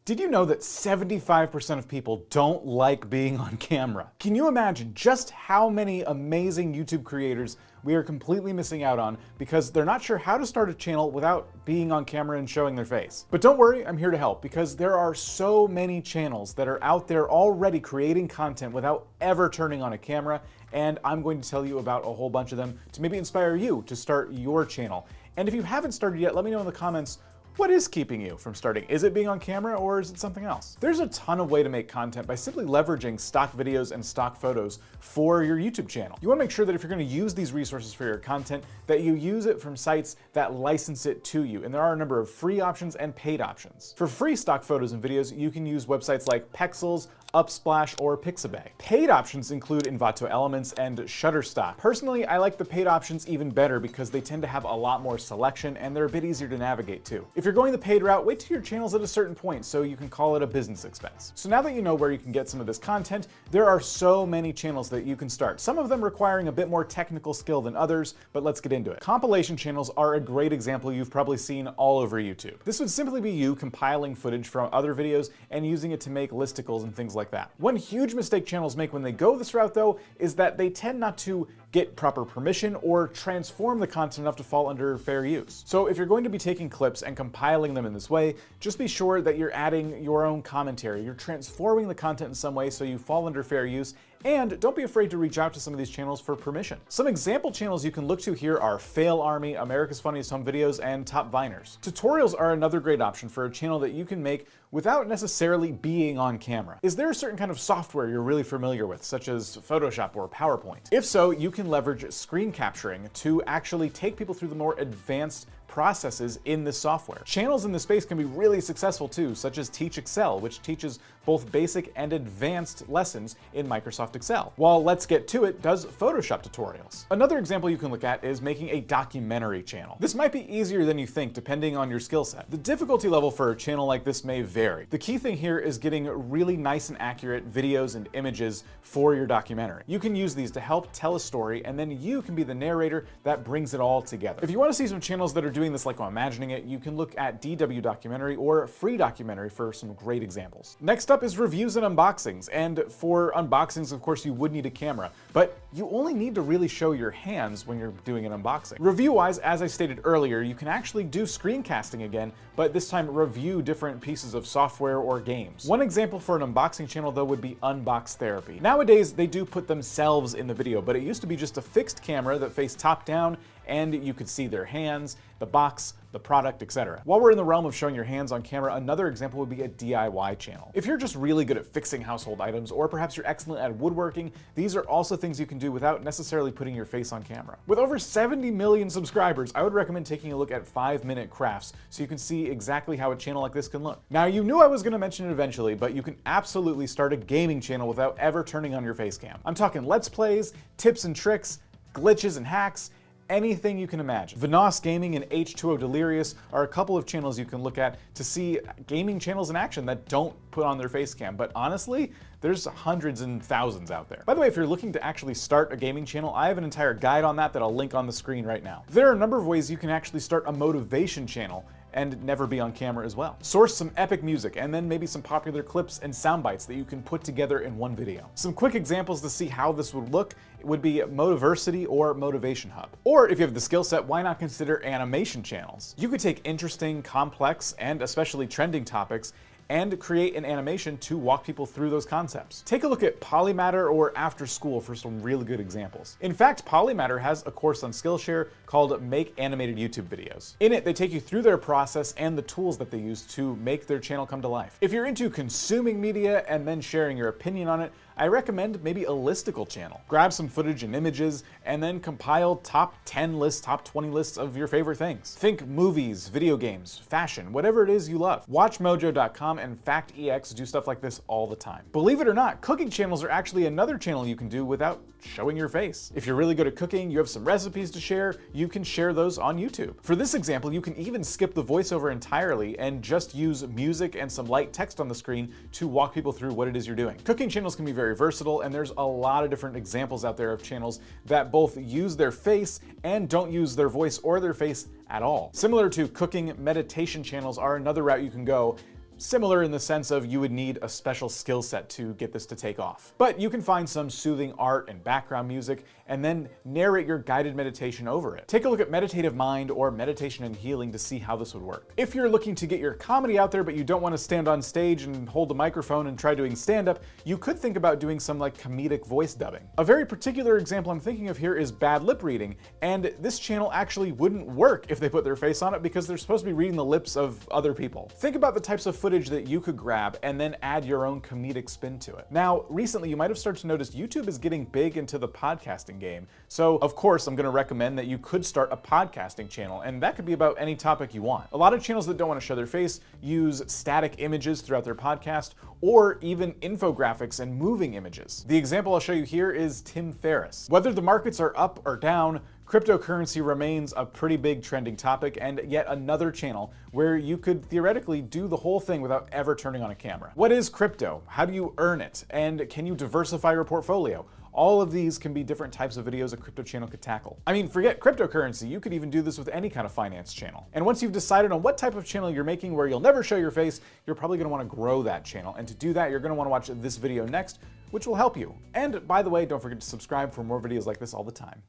Did you know that 75% of people don't like being on camera? Can you imagine just how many amazing YouTube creators we are completely missing out on because they're not sure how to start a channel without being on camera and showing their face? But don't worry, I'm here to help because there are so many channels that are out there already creating content without ever turning on a camera, and I'm going to tell you about a whole bunch of them to maybe inspire you to start your channel. And if you haven't started yet, let me know in the comments, what is keeping you from starting? Is it being on camera or is it something else? There's a ton of way to make content by simply leveraging stock videos and stock photos for your YouTube channel. You want to make sure that if you're going to use these resources for your content, that you use it from sites that license it to you. And there are a number of free options and paid options. For free stock photos and videos, you can use websites like Pexels, Upsplash, or Pixabay. Paid options include Envato Elements and Shutterstock. Personally, I like the paid options even better because they tend to have a lot more selection and they're a bit easier to navigate too. If you're going the paid route, wait till your channel's at a certain point so you can call it a business expense. So now that you know where you can get some of this content, there are so many channels that you can start. Some of them requiring a bit more technical skill than others, but let's get into it. Compilation channels are a great example you've probably seen all over YouTube. This would simply be you compiling footage from other videos and using it to make listicles and things like that. One huge mistake channels make when they go this route though is that they tend not to get proper permission or transform the content enough to fall under fair use. So if you're going to be taking clips and compiling them in this way, just be sure that you're adding your own commentary. You're transforming the content in some way so you fall under fair use, and don't be afraid to reach out to some of these channels for permission. Some example channels you can look to here are Fail Army, America's Funniest Home Videos, and Top Viners. Tutorials are another great option for a channel that you can make without necessarily being on camera. Is there a certain kind of software you're really familiar with, such as Photoshop or PowerPoint? If so, you can leverage screen capturing to actually take people through the more advanced processes in this software. Channels in this space can be really successful too, such as Teach Excel, which teaches both basic and advanced lessons in Microsoft Excel, while Let's Get To It does Photoshop tutorials. Another example you can look at is making a documentary channel. This might be easier than you think depending on your skill set. The difficulty level for a channel like this may vary. The key thing here is getting really nice and accurate videos and images for your documentary. You can use these to help tell a story, and then you can be the narrator that brings it all together. If you want to see some channels that are doing this like I'm imagining it, you can look at DW Documentary or Free Documentary for some great examples. Next up is reviews and unboxings, and for unboxings, of course, you would need a camera, but you only need to really show your hands when you're doing an unboxing. Review-wise, as I stated earlier, you can actually do screencasting again, but this time review different pieces of software or games. One example for an unboxing channel though would be Unbox Therapy. Nowadays, they do put themselves in the video, but it used to be just a fixed camera that faced top down and you could see their hands, the box, the product, etc. While we're in the realm of showing your hands on camera, another example would be a DIY channel. If you're just really good at fixing household items, or perhaps you're excellent at woodworking, these are also things you can do without necessarily putting your face on camera. With over 70 million subscribers, I would recommend taking a look at 5-minute crafts so you can see exactly how a channel like this can look. Now, you knew I was going to mention it eventually, but you can absolutely start a gaming channel without ever turning on your face cam. I'm talking Let's Plays, tips and tricks, glitches and hacks, anything you can imagine. Vnos Gaming and H2O Delirious are a couple of channels you can look at to see gaming channels in action that don't put on their face cam, but honestly, there's hundreds and thousands out there. By the way, if you're looking to actually start a gaming channel, I have an entire guide on that I'll link on the screen right now. There are a number of ways you can actually start a motivation channel and never be on camera as well. Source some epic music and then maybe some popular clips and sound bites that you can put together in one video. Some quick examples to see how this would look would be Motiversity or Motivation Hub. Or if you have the skill set, why not consider animation channels? You could take interesting, complex, and especially trending topics and create an animation to walk people through those concepts. Take a look at Polymatter or After School for some really good examples. In fact, Polymatter has a course on Skillshare called Make Animated YouTube Videos. In it, they take you through their process and the tools that they use to make their channel come to life. If you're into consuming media and then sharing your opinion on it, I recommend maybe a listicle channel. Grab some footage and images and then compile top 10 lists, top 20 lists of your favorite things. Think movies, video games, fashion, whatever it is you love. WatchMojo.com and FactEX do stuff like this all the time. Believe it or not, cooking channels are actually another channel you can do without showing your face. If you're really good at cooking, you have some recipes to share, you can share those on YouTube. For this example, you can even skip the voiceover entirely and just use music and some light text on the screen to walk people through what it is you're doing. Cooking channels can be very versatile, and there's a lot of different examples out there of channels that both use their face and don't use their voice or their face at all. Similar to cooking, meditation channels are another route you can go Similar in the sense of you would need a special skill set to get this to take off. But you can find some soothing art and background music and then narrate your guided meditation over it. Take a look at Meditative Mind or Meditation and Healing to see how this would work. If you're looking to get your comedy out there but you don't want to stand on stage and hold a microphone and try doing stand-up, you could think about doing some like comedic voice dubbing. A very particular example I'm thinking of here is bad lip reading, and this channel actually wouldn't work if they put their face on it because they're supposed to be reading the lips of other people. Think about the types of footage that you could grab and then add your own comedic spin to it. Now, recently you might have started to notice YouTube is getting big into the podcasting game. So of course, I'm going to recommend that you could start a podcasting channel, and that could be about any topic you want. A lot of channels that don't want to show their face use static images throughout their podcast, or even infographics and moving images. The example I'll show you here is Tim Ferriss. Whether the markets are up or down, cryptocurrency remains a pretty big trending topic, and yet another channel where you could theoretically do the whole thing without ever turning on a camera. What is crypto? How do you earn it? And can you diversify your portfolio? All of these can be different types of videos a crypto channel could tackle. I mean, forget cryptocurrency, you could even do this with any kind of finance channel. And once you've decided on what type of channel you're making where you'll never show your face, you're probably gonna wanna grow that channel. And to do that, you're gonna wanna watch this video next, which will help you. And by the way, don't forget to subscribe for more videos like this all the time.